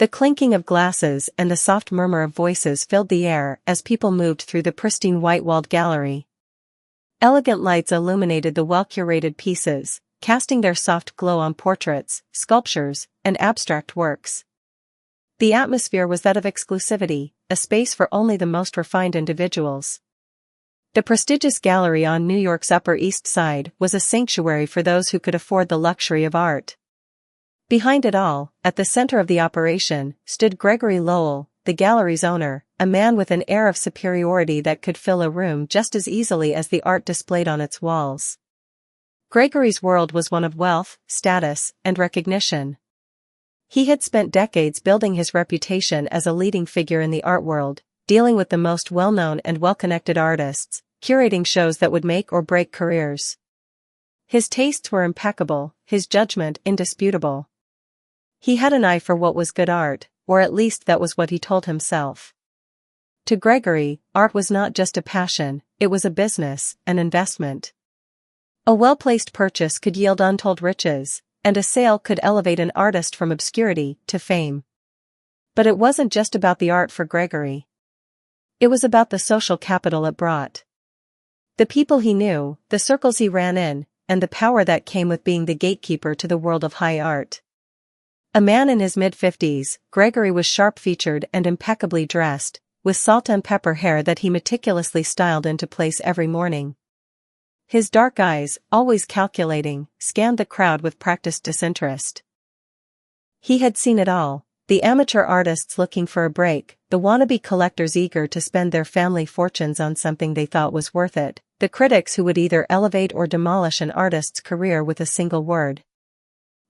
The clinking of glasses and the soft murmur of voices filled the air as people moved through the pristine white-walled gallery. Elegant lights illuminated the well-curated pieces, casting their soft glow on portraits, sculptures, and abstract works. The atmosphere was that of exclusivity, a space for only the most refined individuals. The prestigious gallery on New York's Upper East Side was a sanctuary for those who could afford the luxury of art. Behind it all, at the center of the operation, stood Gregory Lowell, the gallery's owner, a man with an air of superiority that could fill a room just as easily as the art displayed on its walls. Gregory's world was one of wealth, status, and recognition. He had spent decades building his reputation as a leading figure in the art world, dealing with the most well-known and well-connected artists, curating shows that would make or break careers. His tastes were impeccable, his judgment indisputable. He had an eye for what was good art, or at least that was what he told himself. To Gregory, art was not just a passion, it was a business, an investment. A well-placed purchase could yield untold riches, and a sale could elevate an artist from obscurity to fame. But it wasn't just about the art for Gregory. It was about the social capital it brought. The people he knew, the circles he ran in, and the power that came with being the gatekeeper to the world of high art. A man in his mid-50s, Gregory was sharp-featured and impeccably dressed, with salt and pepper hair that he meticulously styled into place every morning. His dark eyes, always calculating, scanned the crowd with practiced disinterest. He had seen it all, the amateur artists looking for a break, the wannabe collectors eager to spend their family fortunes on something they thought was worth it, the critics who would either elevate or demolish an artist's career with a single word.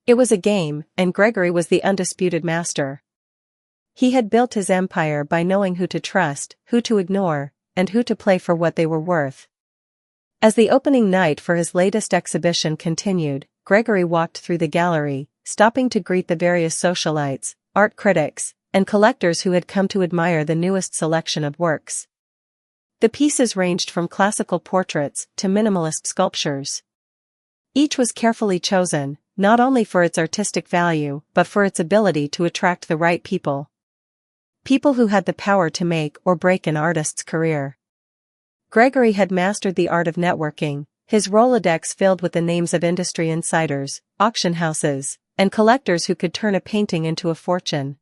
It was a game, and Gregory was the undisputed master. He had built his empire by knowing who to trust, who to ignore, and who to play for what they were worth. As the opening night for his latest exhibition continued, Gregory walked through the gallery, stopping to greet the various socialites, art critics, and collectors who had come to admire the newest selection of works. The pieces ranged from classical portraits to minimalist sculptures. Each was carefully chosen, not only for its artistic value, but for its ability to attract the right people. People who had the power to make or break an artist's career. Gregory had mastered the art of networking, his Rolodex filled with the names of industry insiders, auction houses, and collectors who could turn a painting into a fortune.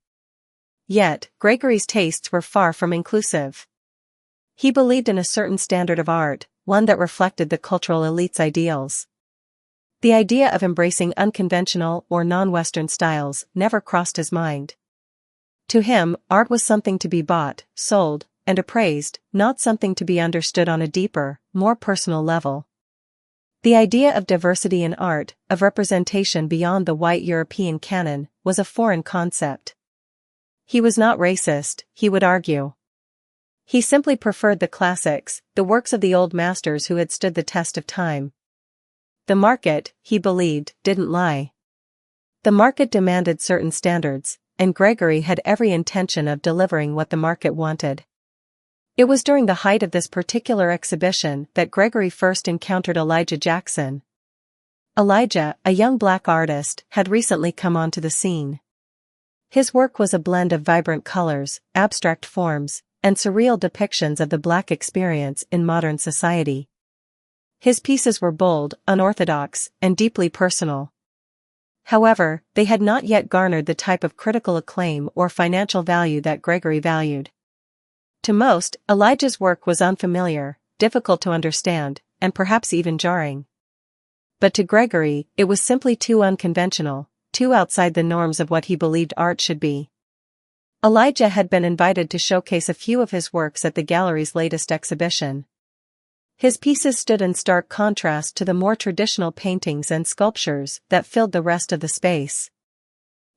Yet, Gregory's tastes were far from inclusive. He believed in a certain standard of art, one that reflected the cultural elite's ideals. The idea of embracing unconventional or non-Western styles never crossed his mind. To him, art was something to be bought, sold, and appraised, not something to be understood on a deeper, more personal level. The idea of diversity in art, of representation beyond the white European canon, was a foreign concept. He was not racist, he would argue. He simply preferred the classics, the works of the old masters who had stood the test of time. The market, he believed, didn't lie. The market demanded certain standards, and Gregory had every intention of delivering what the market wanted. It was during the height of this particular exhibition that Gregory first encountered Elijah Jackson. Elijah, a young black artist, had recently come onto the scene. His work was a blend of vibrant colors, abstract forms, and surreal depictions of the black experience in modern society. His pieces were bold, unorthodox, and deeply personal. However, they had not yet garnered the type of critical acclaim or financial value that Gregory valued. To most, Elijah's work was unfamiliar, difficult to understand, and perhaps even jarring. But to Gregory, it was simply too unconventional, too outside the norms of what he believed art should be. Elijah had been invited to showcase a few of his works at the gallery's latest exhibition. His pieces stood in stark contrast to the more traditional paintings and sculptures that filled the rest of the space.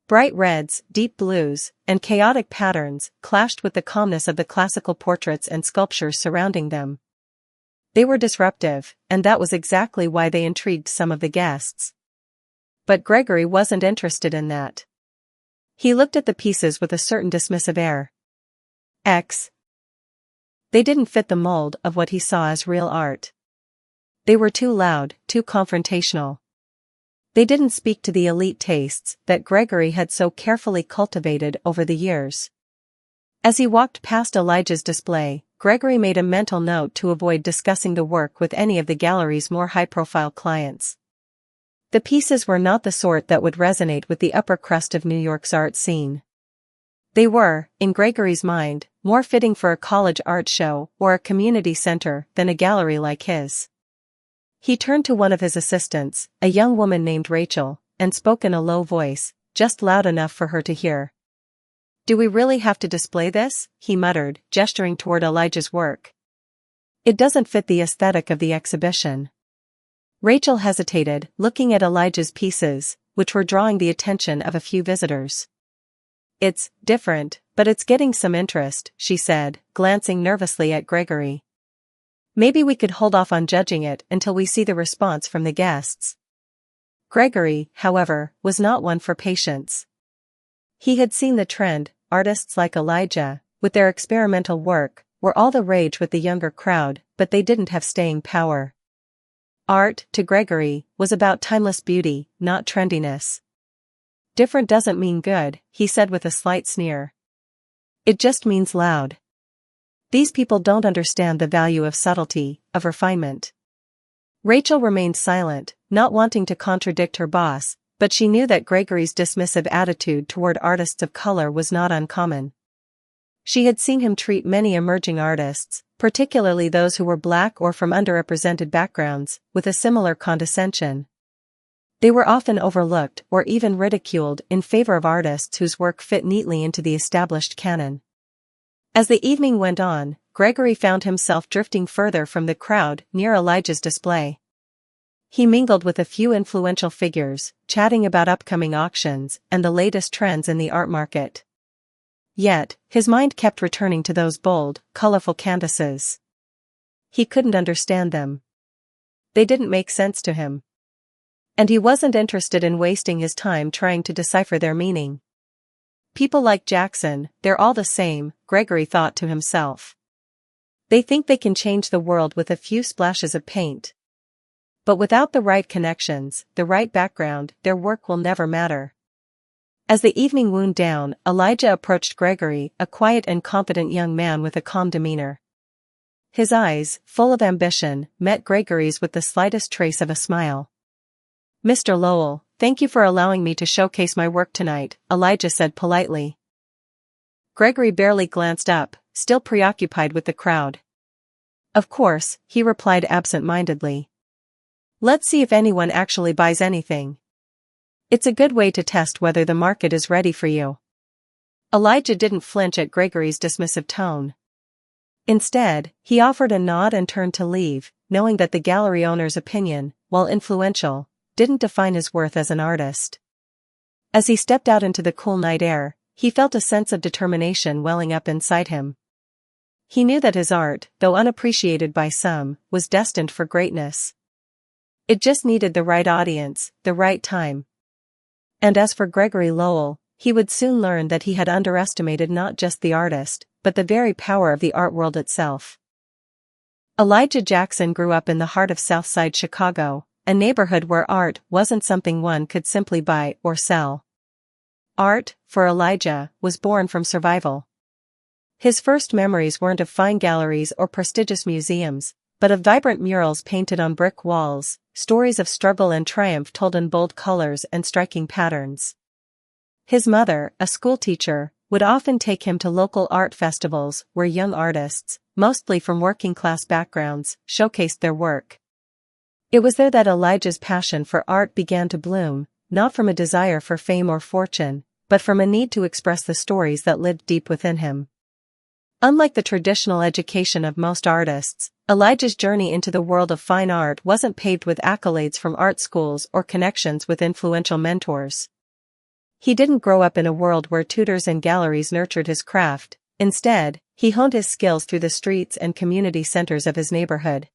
Bright reds, deep blues, and chaotic patterns clashed with the calmness of the classical portraits and sculptures surrounding them. They were disruptive, and that was exactly why they intrigued some of the guests. But Gregory wasn't interested in that. He looked at the pieces with a certain dismissive air. They didn't fit the mold of what he saw as real art. They were too loud, too confrontational. They didn't speak to the elite tastes that Gregory had so carefully cultivated over the years. As he walked past Elijah's display, Gregory made a mental note to avoid discussing the work with any of the gallery's more high-profile clients. The pieces were not the sort that would resonate with the upper crust of New York's art scene. They were, in Gregory's mind, more fitting for a college art show or a community center than a gallery like his. He turned to one of his assistants, a young woman named Rachel, and spoke in a low voice, just loud enough for her to hear. "Do we really have to display this?" he muttered, gesturing toward Elijah's work. "It doesn't fit the aesthetic of the exhibition." Rachel hesitated, looking at Elijah's pieces, which were drawing the attention of a few visitors. "It's different, but it's getting some interest," she said, glancing nervously at Gregory. "Maybe we could hold off on judging it until we see the response from the guests." Gregory, however, was not one for patience. He had seen the trend. Artists like Elijah, with their experimental work, were all the rage with the younger crowd, but they didn't have staying power. Art, to Gregory, was about timeless beauty, not trendiness. "Different doesn't mean good," he said with a slight sneer. "It just means loud. These people don't understand the value of subtlety, of refinement." Rachel remained silent, not wanting to contradict her boss, but she knew that Gregory's dismissive attitude toward artists of color was not uncommon. She had seen him treat many emerging artists, particularly those who were black or from underrepresented backgrounds, with a similar condescension. They were often overlooked or even ridiculed in favor of artists whose work fit neatly into the established canon. As the evening went on, Gregory found himself drifting further from the crowd near Elijah's display. He mingled with a few influential figures, chatting about upcoming auctions and the latest trends in the art market. Yet, his mind kept returning to those bold, colorful canvases. He couldn't understand them. They didn't make sense to him. And he wasn't interested in wasting his time trying to decipher their meaning. People like Jackson, they're all the same, Gregory thought to himself. They think they can change the world with a few splashes of paint. But without the right connections, the right background, their work will never matter. As the evening wound down, Elijah approached Gregory, a quiet and competent young man with a calm demeanor. His eyes, full of ambition, met Gregory's with the slightest trace of a smile. "Mr. Lowell, thank you for allowing me to showcase my work tonight," Elijah said politely. Gregory barely glanced up, still preoccupied with the crowd. "Of course," he replied absent-mindedly. "Let's see if anyone actually buys anything. It's a good way to test whether the market is ready for you." Elijah didn't flinch at Gregory's dismissive tone. Instead, he offered a nod and turned to leave, knowing that the gallery owner's opinion, while influential, didn't define his worth as an artist. As he stepped out into the cool night air, he felt a sense of determination welling up inside him. He knew that his art, though unappreciated by some, was destined for greatness. It just needed the right audience, the right time. And as for Gregory Lowell, he would soon learn that he had underestimated not just the artist, but the very power of the art world itself. Elijah Jackson grew up in the heart of Southside Chicago, a neighborhood where art wasn't something one could simply buy or sell. Art, for Elijah, was born from survival. His first memories weren't of fine galleries or prestigious museums, but of vibrant murals painted on brick walls, stories of struggle and triumph told in bold colors and striking patterns. His mother, a schoolteacher, would often take him to local art festivals where young artists, mostly from working-class backgrounds, showcased their work. It was there that Elijah's passion for art began to bloom, not from a desire for fame or fortune, but from a need to express the stories that lived deep within him. Unlike the traditional education of most artists, Elijah's journey into the world of fine art wasn't paved with accolades from art schools or connections with influential mentors. He didn't grow up in a world where tutors and galleries nurtured his craft. Instead, he honed his skills through the streets and community centers of his neighborhood.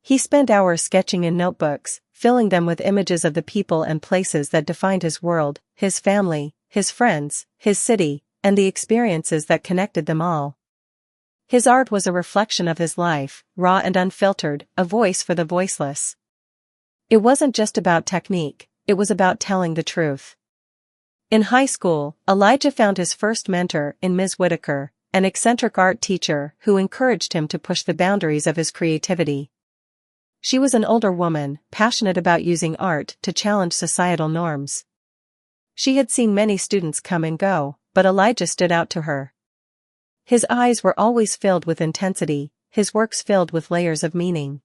He spent hours sketching in notebooks, filling them with images of the people and places that defined his world, his family, his friends, his city, and the experiences that connected them all. His art was a reflection of his life, raw and unfiltered, a voice for the voiceless. It wasn't just about technique, it was about telling the truth. In high school, Elijah found his first mentor in Ms. Whitaker, an eccentric art teacher who encouraged him to push the boundaries of his creativity. She was an older woman, passionate about using art to challenge societal norms. She had seen many students come and go, but Elijah stood out to her. His eyes were always filled with intensity, his works filled with layers of meaning.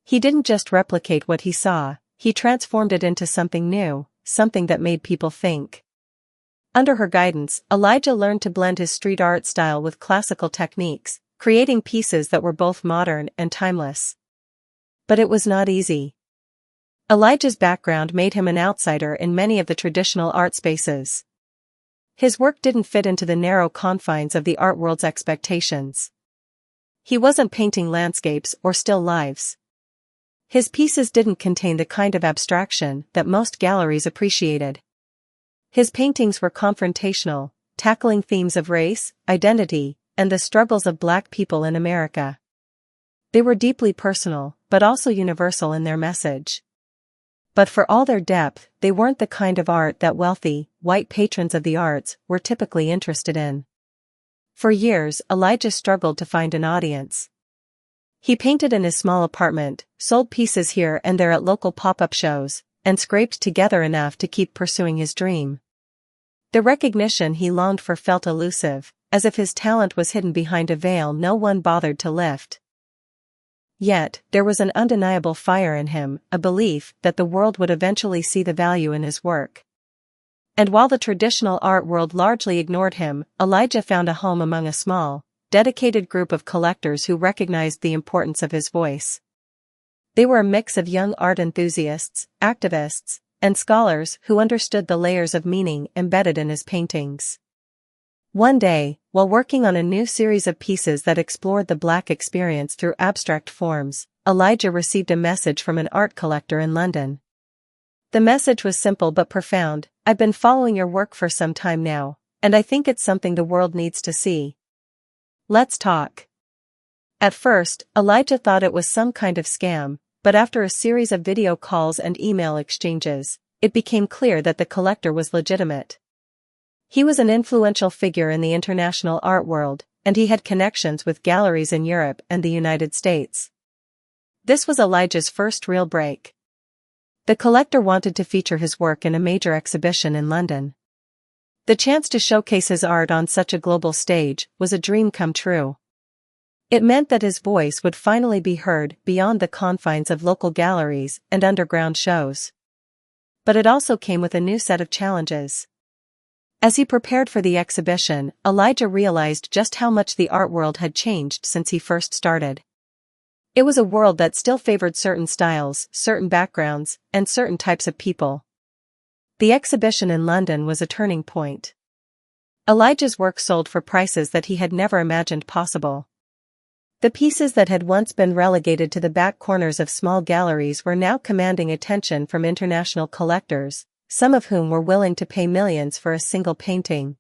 He didn't just replicate what he saw, he transformed it into something new, something that made people think. Under her guidance, Elijah learned to blend his street art style with classical techniques, creating pieces that were both modern and timeless. But it was not easy. Elijah's background made him an outsider in many of the traditional art spaces. His work didn't fit into the narrow confines of the art world's expectations. He wasn't painting landscapes or still lifes. His pieces didn't contain the kind of abstraction that most galleries appreciated. His paintings were confrontational, tackling themes of race, identity, and the struggles of Black people in America. They were deeply personal, but also universal in their message. But for all their depth, they weren't the kind of art that wealthy, white patrons of the arts were typically interested in. For years, Elijah struggled to find an audience. He painted in his small apartment, sold pieces here and there at local pop-up shows, and scraped together enough to keep pursuing his dream. The recognition he longed for felt elusive, as if his talent was hidden behind a veil no one bothered to lift. Yet, there was an undeniable fire in him, a belief that the world would eventually see the value in his work. And while the traditional art world largely ignored him, Elijah found a home among a small, dedicated group of collectors who recognized the importance of his voice. They were a mix of young art enthusiasts, activists, and scholars who understood the layers of meaning embedded in his paintings. One day, while working on a new series of pieces that explored the Black experience through abstract forms, Elijah received a message from an art collector in London. The message was simple but profound: "I've been following your work for some time now, and I think it's something the world needs to see. Let's talk." At first, Elijah thought it was some kind of scam, but after a series of video calls and email exchanges, it became clear that the collector was legitimate. He was an influential figure in the international art world, and he had connections with galleries in Europe and the United States. This was Elijah's first real break. The collector wanted to feature his work in a major exhibition in London. The chance to showcase his art on such a global stage was a dream come true. It meant that his voice would finally be heard beyond the confines of local galleries and underground shows. But it also came with a new set of challenges. As he prepared for the exhibition, Elijah realized just how much the art world had changed since he first started. It was a world that still favored certain styles, certain backgrounds, and certain types of people. The exhibition in London was a turning point. Elijah's work sold for prices that he had never imagined possible. The pieces that had once been relegated to the back corners of small galleries were now commanding attention from international collectors, some of whom were willing to pay millions for a single painting.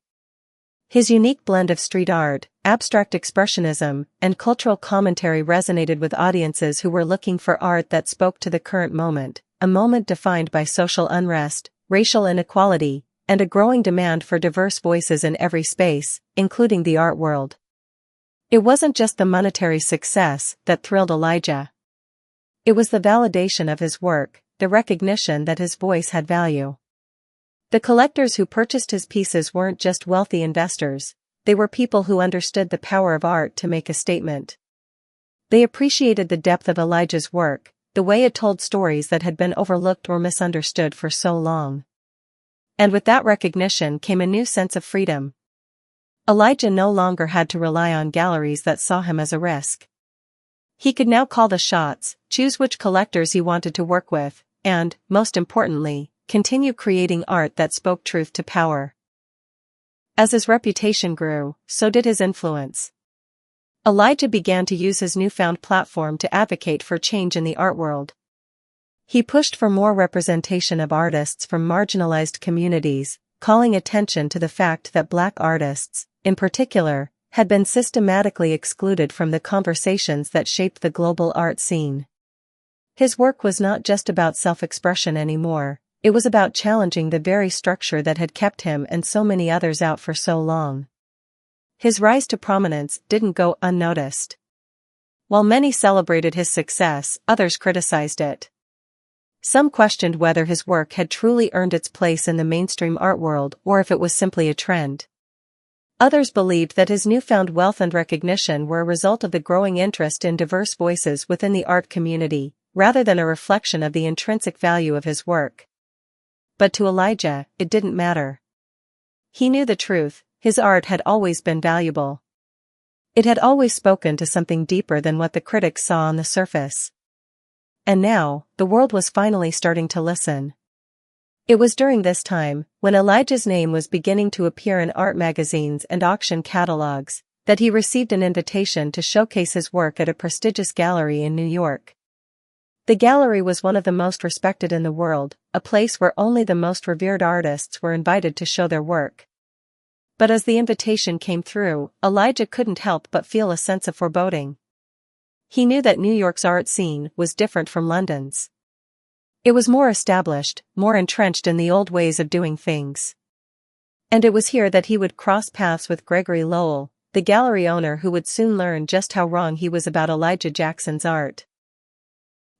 His unique blend of street art, abstract expressionism, and cultural commentary resonated with audiences who were looking for art that spoke to the current moment, a moment defined by social unrest, racial inequality, and a growing demand for diverse voices in every space, including the art world. It wasn't just the monetary success that thrilled Elijah. It was the validation of his work, the recognition that his voice had value. The collectors who purchased his pieces weren't just wealthy investors, they were people who understood the power of art to make a statement. They appreciated the depth of Elijah's work, the way it told stories that had been overlooked or misunderstood for so long. And with that recognition came a new sense of freedom. Elijah no longer had to rely on galleries that saw him as a risk. He could now call the shots, choose which collectors he wanted to work with, and, most importantly, continue creating art that spoke truth to power. As his reputation grew, so did his influence. Elijah began to use his newfound platform to advocate for change in the art world. He pushed for more representation of artists from marginalized communities, calling attention to the fact that Black artists, in particular, had been systematically excluded from the conversations that shaped the global art scene. His work was not just about self-expression anymore, It was about challenging the very structure that had kept him and so many others out for so long. His rise to prominence didn't go unnoticed. While many celebrated his success, others criticized it. Some questioned whether his work had truly earned its place in the mainstream art world or if it was simply a trend. Others believed that his newfound wealth and recognition were a result of the growing interest in diverse voices within the art community, rather than a reflection of the intrinsic value of his work. But to Elijah, it didn't matter. He knew the truth: his art had always been valuable. It had always spoken to something deeper than what the critics saw on the surface. And now, the world was finally starting to listen. It was during this time, when Elijah's name was beginning to appear in art magazines and auction catalogs, that he received an invitation to showcase his work at a prestigious gallery in New York. The gallery was one of the most respected in the world, a place where only the most revered artists were invited to show their work. But as the invitation came through, Elijah couldn't help but feel a sense of foreboding. He knew that New York's art scene was different from London's. It was more established, more entrenched in the old ways of doing things. And it was here that he would cross paths with Gregory Lowell, the gallery owner who would soon learn just how wrong he was about Elijah Jackson's art.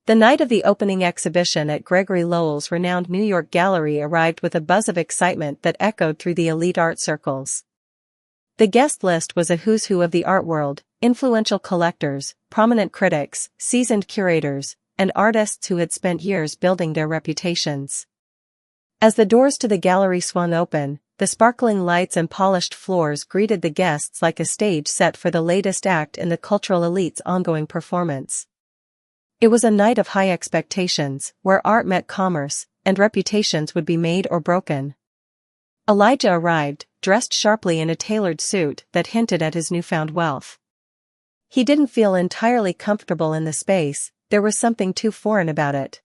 The night of the opening exhibition at Gregory Lowell's renowned New York gallery arrived with a buzz of excitement that echoed through the elite art circles. The guest list was a who's who of the art world: influential collectors, prominent critics, seasoned curators, and artists who had spent years building their reputations. As the doors to the gallery swung open, the sparkling lights and polished floors greeted the guests like a stage set for the latest act in the cultural elite's ongoing performance. It was a night of high expectations, where art met commerce, and reputations would be made or broken. Elijah arrived, dressed sharply in a tailored suit that hinted at his newfound wealth. He didn't feel entirely comfortable in the space. There was something too foreign about it.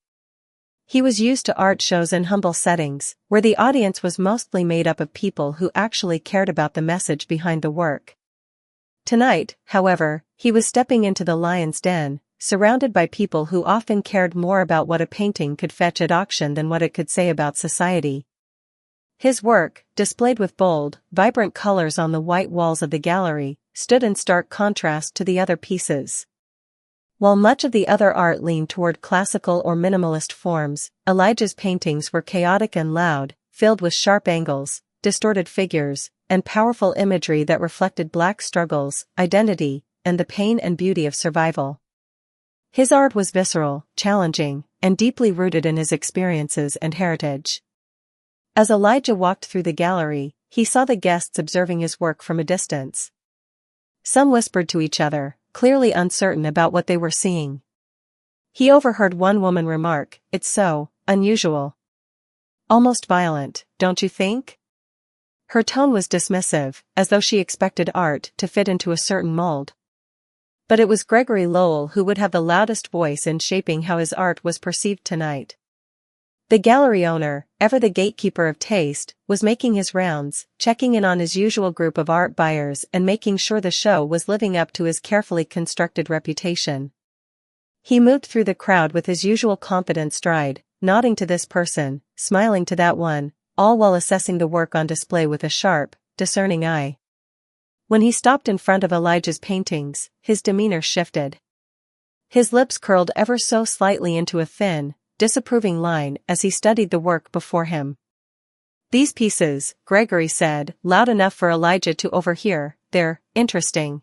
He was used to art shows in humble settings, where the audience was mostly made up of people who actually cared about the message behind the work. Tonight, however, he was stepping into the lion's den, surrounded by people who often cared more about what a painting could fetch at auction than what it could say about society. His work, displayed with bold, vibrant colors on the white walls of the gallery, stood in stark contrast to the other pieces. While much of the other art leaned toward classical or minimalist forms, Elijah's paintings were chaotic and loud, filled with sharp angles, distorted figures, and powerful imagery that reflected Black struggles, identity, and the pain and beauty of survival. His art was visceral, challenging, and deeply rooted in his experiences and heritage. As Elijah walked through the gallery, he saw the guests observing his work from a distance. Some whispered to each other, clearly uncertain about what they were seeing. He overheard one woman remark, "It's so unusual. Almost violent, don't you think?" Her tone was dismissive, as though she expected art to fit into a certain mold. But it was Gregory Lowell who would have the loudest voice in shaping how his art was perceived tonight. The gallery owner, ever the gatekeeper of taste, was making his rounds, checking in on his usual group of art buyers and making sure the show was living up to his carefully constructed reputation. He moved through the crowd with his usual confident stride, nodding to this person, smiling to that one, all while assessing the work on display with a sharp, discerning eye. When he stopped in front of Elijah's paintings, his demeanor shifted. His lips curled ever so slightly into a thin, disapproving line as he studied the work before him. "These pieces," Gregory said, loud enough for Elijah to overhear, "they're interesting.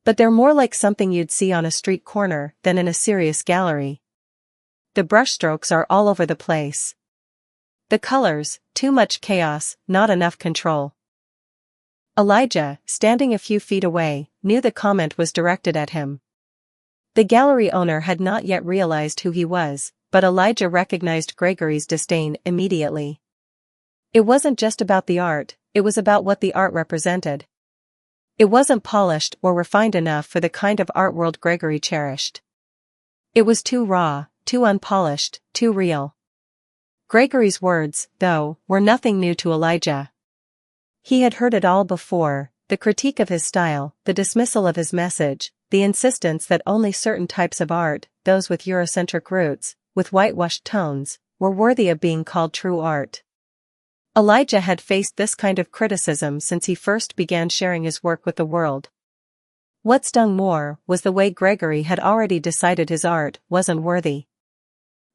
But they're more like something you'd see on a street corner than in a serious gallery. The brushstrokes are all over the place. The colors, too much chaos, not enough control." Elijah, standing a few feet away, knew the comment was directed at him. The gallery owner had not yet realized who he was, but Elijah recognized Gregory's disdain immediately. It wasn't just about the art, it was about what the art represented. It wasn't polished or refined enough for the kind of art world Gregory cherished. It was too raw, too unpolished, too real. Gregory's words, though, were nothing new to Elijah. He had heard it all before: the critique of his style, the dismissal of his message, the insistence that only certain types of art, those with Eurocentric roots, with whitewashed tones, were worthy of being called true art. Elijah had faced this kind of criticism since he first began sharing his work with the world. What stung more was the way Gregory had already decided his art wasn't worthy.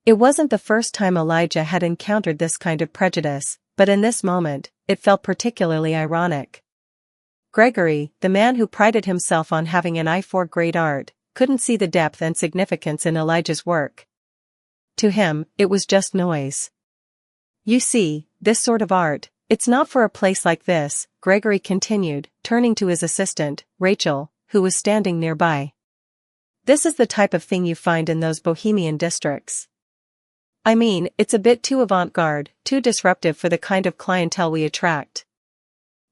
It wasn't the first time Elijah had encountered this kind of prejudice, but in this moment, it felt particularly ironic. Gregory, the man who prided himself on having an eye for great art, couldn't see the depth and significance in Elijah's work. To him, it was just noise. You see, this sort of art, it's not for a place like this, Gregory continued, turning to his assistant, Rachel, who was standing nearby. This is the type of thing you find in those bohemian districts. I mean, it's a bit too avant-garde, too disruptive for the kind of clientele we attract.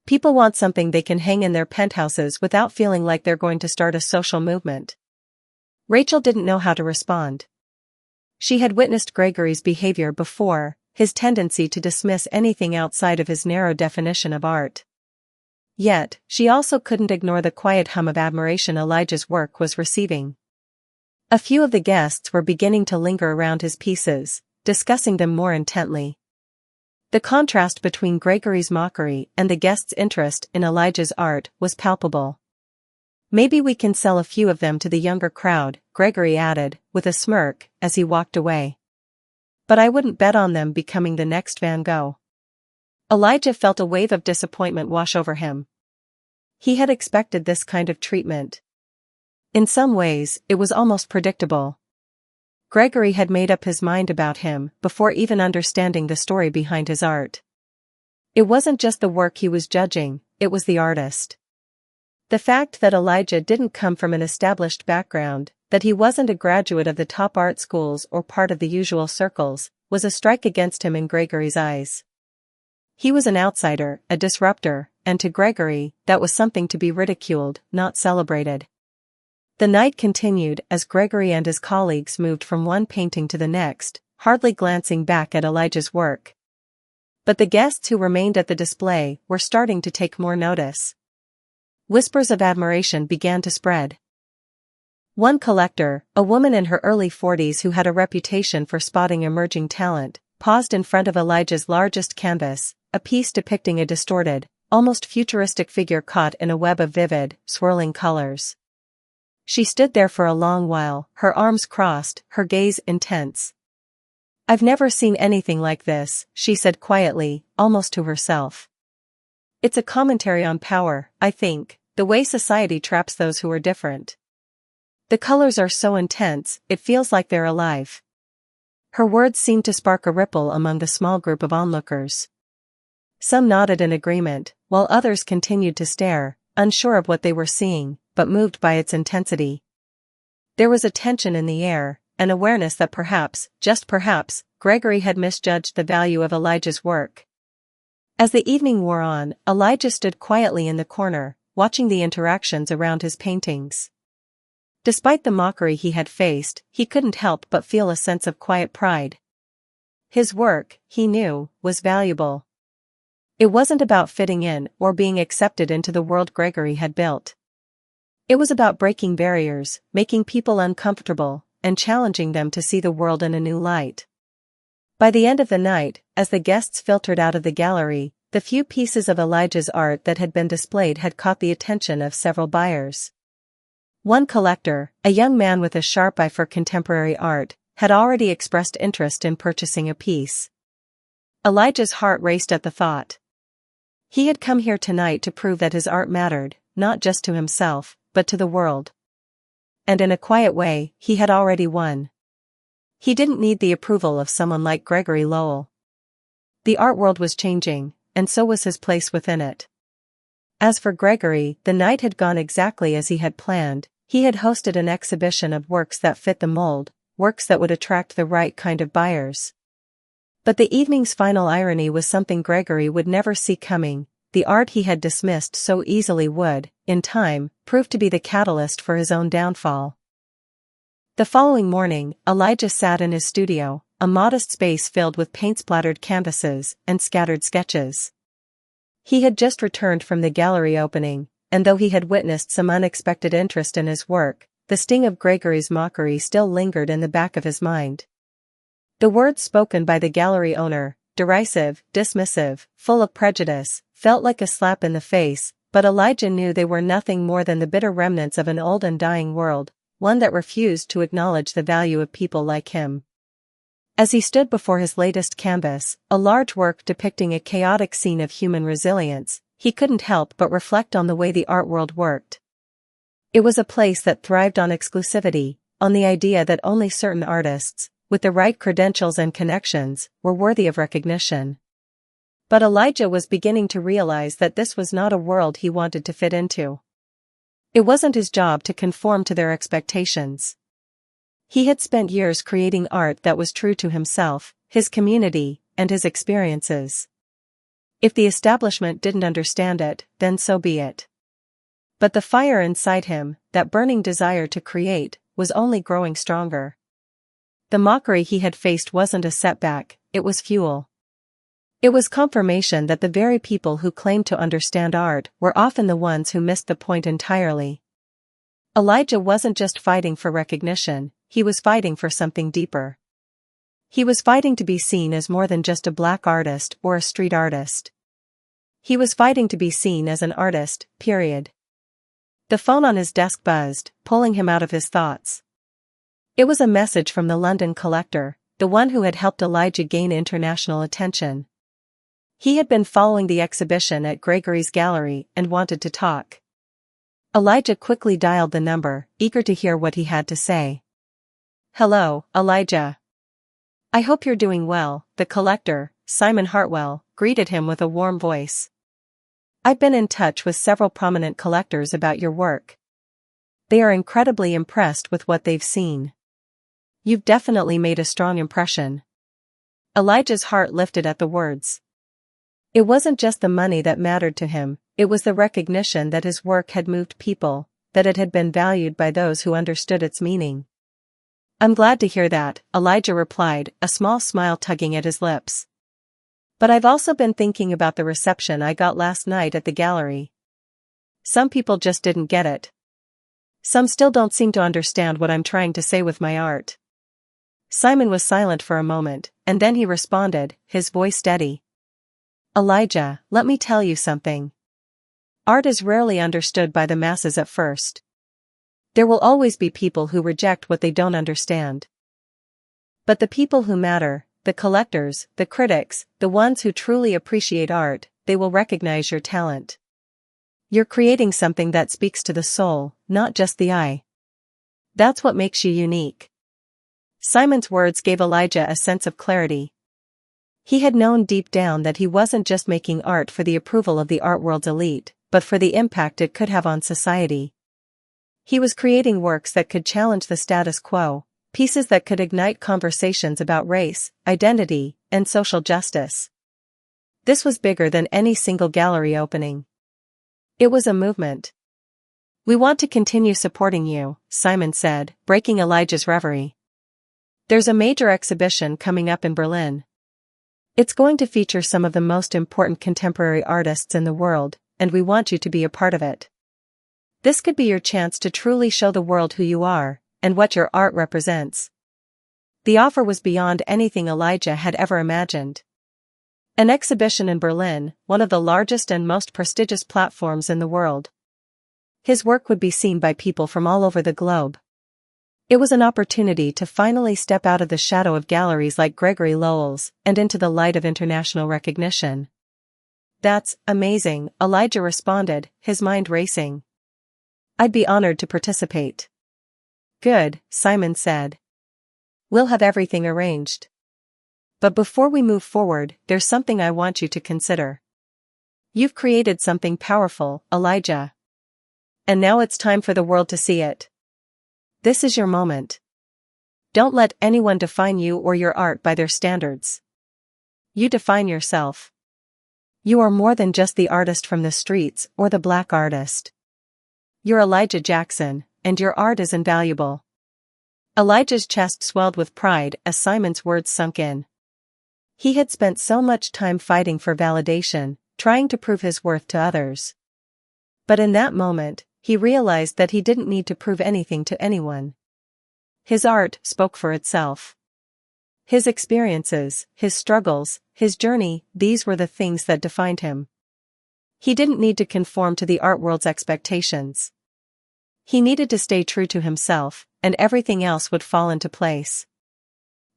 People want something they can hang in their penthouses without feeling like they're going to start a social movement. Rachel didn't know how to respond. She had witnessed Gregory's behavior before, his tendency to dismiss anything outside of his narrow definition of art. Yet, she also couldn't ignore the quiet hum of admiration Elijah's work was receiving. A few of the guests were beginning to linger around his pieces, discussing them more intently. The contrast between Gregory's mockery and the guests' interest in Elijah's art was palpable. Maybe we can sell a few of them to the younger crowd, Gregory added, with a smirk, as he walked away. But I wouldn't bet on them becoming the next Van Gogh. Elijah felt a wave of disappointment wash over him. He had expected this kind of treatment. In some ways, it was almost predictable. Gregory had made up his mind about him before even understanding the story behind his art. It wasn't just the work he was judging, it was the artist. The fact that Elijah didn't come from an established background, that he wasn't a graduate of the top art schools or part of the usual circles, was a strike against him in Gregory's eyes. He was an outsider, a disruptor, and to Gregory, that was something to be ridiculed, not celebrated. The night continued as Gregory and his colleagues moved from one painting to the next, hardly glancing back at Elijah's work. But the guests who remained at the display were starting to take more notice. Whispers of admiration began to spread. One collector, a woman in her early 40s who had a reputation for spotting emerging talent, paused in front of Elijah's largest canvas, a piece depicting a distorted, almost futuristic figure caught in a web of vivid, swirling colors. She stood there for a long while, her arms crossed, her gaze intense. "I've never seen anything like this," she said quietly, almost to herself. "It's a commentary on power, I think, the way society traps those who are different. The colors are so intense, it feels like they're alive." Her words seemed to spark a ripple among the small group of onlookers. Some nodded in agreement, while others continued to stare, unsure of what they were seeing, but moved by its intensity. There was a tension in the air, an awareness that perhaps, just perhaps, Gregory had misjudged the value of Elijah's work. As the evening wore on, Elijah stood quietly in the corner, watching the interactions around his paintings. Despite the mockery he had faced, he couldn't help but feel a sense of quiet pride. His work, he knew, was valuable. It wasn't about fitting in or being accepted into the world Gregory had built. It was about breaking barriers, making people uncomfortable, and challenging them to see the world in a new light. By the end of the night, as the guests filtered out of the gallery, the few pieces of Elijah's art that had been displayed had caught the attention of several buyers. One collector, a young man with a sharp eye for contemporary art, had already expressed interest in purchasing a piece. Elijah's heart raced at the thought. He had come here tonight to prove that his art mattered, not just to himself, but to the world. And in a quiet way, he had already won. He didn't need the approval of someone like Gregory Lowell. The art world was changing, and so was his place within it. As for Gregory, the night had gone exactly as he had planned. He had hosted an exhibition of works that fit the mold, works that would attract the right kind of buyers. But the evening's final irony was something Gregory would never see coming. The art he had dismissed so easily would, in time, prove to be the catalyst for his own downfall. The following morning, Elijah sat in his studio, a modest space filled with paint-splattered canvases and scattered sketches. He had just returned from the gallery opening, and though he had witnessed some unexpected interest in his work, the sting of Gregory's mockery still lingered in the back of his mind. The words spoken by the gallery owner, derisive, dismissive, full of prejudice, felt like a slap in the face, but Elijah knew they were nothing more than the bitter remnants of an old and dying world, one that refused to acknowledge the value of people like him. As he stood before his latest canvas, a large work depicting a chaotic scene of human resilience, he couldn't help but reflect on the way the art world worked. It was a place that thrived on exclusivity, on the idea that only certain artists, with the right credentials and connections, were worthy of recognition. But Elijah was beginning to realize that this was not a world he wanted to fit into. It wasn't his job to conform to their expectations. He had spent years creating art that was true to himself, his community, and his experiences. If the establishment didn't understand it, then so be it. But the fire inside him, that burning desire to create, was only growing stronger. The mockery he had faced wasn't a setback, it was fuel. It was confirmation that the very people who claimed to understand art were often the ones who missed the point entirely. Elijah wasn't just fighting for recognition, he was fighting for something deeper. He was fighting to be seen as more than just a black artist or a street artist. He was fighting to be seen as an artist, period. The phone on his desk buzzed, pulling him out of his thoughts. It was a message from the London collector, the one who had helped Elijah gain international attention. He had been following the exhibition at Gregory's gallery and wanted to talk. Elijah quickly dialed the number, eager to hear what he had to say. "Hello, Elijah. I hope you're doing well," the collector, Simon Hartwell, greeted him with a warm voice. "I've been in touch with several prominent collectors about your work. They are incredibly impressed with what they've seen. You've definitely made a strong impression." Elijah's heart lifted at the words. It wasn't just the money that mattered to him, it was the recognition that his work had moved people, that it had been valued by those who understood its meaning. "I'm glad to hear that," Elijah replied, a small smile tugging at his lips. "But I've also been thinking about the reception I got last night at the gallery. Some people just didn't get it. Some still don't seem to understand what I'm trying to say with my art." Simon was silent for a moment, and then he responded, his voice steady. "Elijah, let me tell you something. Art is rarely understood by the masses at first. There will always be people who reject what they don't understand. But the people who matter, the collectors, the critics, the ones who truly appreciate art, they will recognize your talent. You're creating something that speaks to the soul, not just the eye. That's what makes you unique." Simon's words gave Elijah a sense of clarity. He had known deep down that he wasn't just making art for the approval of the art world's elite, but for the impact it could have on society. He was creating works that could challenge the status quo, pieces that could ignite conversations about race, identity, and social justice. This was bigger than any single gallery opening. It was a movement. "We want to continue supporting you," Simon said, breaking Elijah's reverie. "There's a major exhibition coming up in Berlin. It's going to feature some of the most important contemporary artists in the world, and we want you to be a part of it. This could be your chance to truly show the world who you are, and what your art represents." The offer was beyond anything Elijah had ever imagined. An exhibition in Berlin, one of the largest and most prestigious platforms in the world. His work would be seen by people from all over the globe. It was an opportunity to finally step out of the shadow of galleries like Gregory Lowell's and into the light of international recognition. "That's amazing," Elijah responded, his mind racing. "I'd be honored to participate." "Good," Simon said. "We'll have everything arranged. But before we move forward, there's something I want you to consider. You've created something powerful, Elijah. And now it's time for the world to see it. This is your moment. Don't let anyone define you or your art by their standards. You define yourself. You are more than just the artist from the streets or the black artist. You're Elijah Jackson, and your art is invaluable." Elijah's chest swelled with pride as Simon's words sunk in. He had spent so much time fighting for validation, trying to prove his worth to others. But in that moment, he realized that he didn't need to prove anything to anyone. His art spoke for itself. His experiences, his struggles, his journey, these were the things that defined him. He didn't need to conform to the art world's expectations. He needed to stay true to himself, and everything else would fall into place.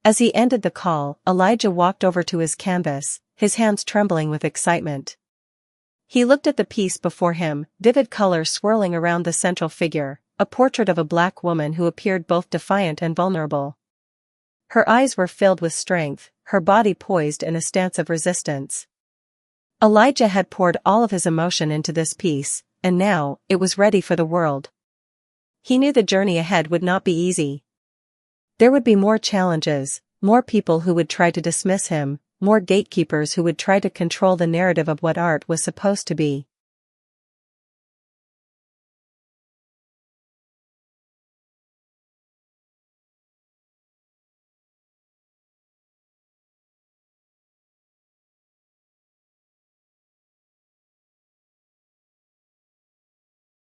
As he ended the call, Elijah walked over to his canvas, his hands trembling with excitement. He looked at the piece before him, vivid colors swirling around the central figure, a portrait of a black woman who appeared both defiant and vulnerable. Her eyes were filled with strength, her body poised in a stance of resistance. Elijah had poured all of his emotion into this piece, and now, it was ready for the world. He knew the journey ahead would not be easy. There would be more challenges, more people who would try to dismiss him, more gatekeepers who would try to control the narrative of what art was supposed to be.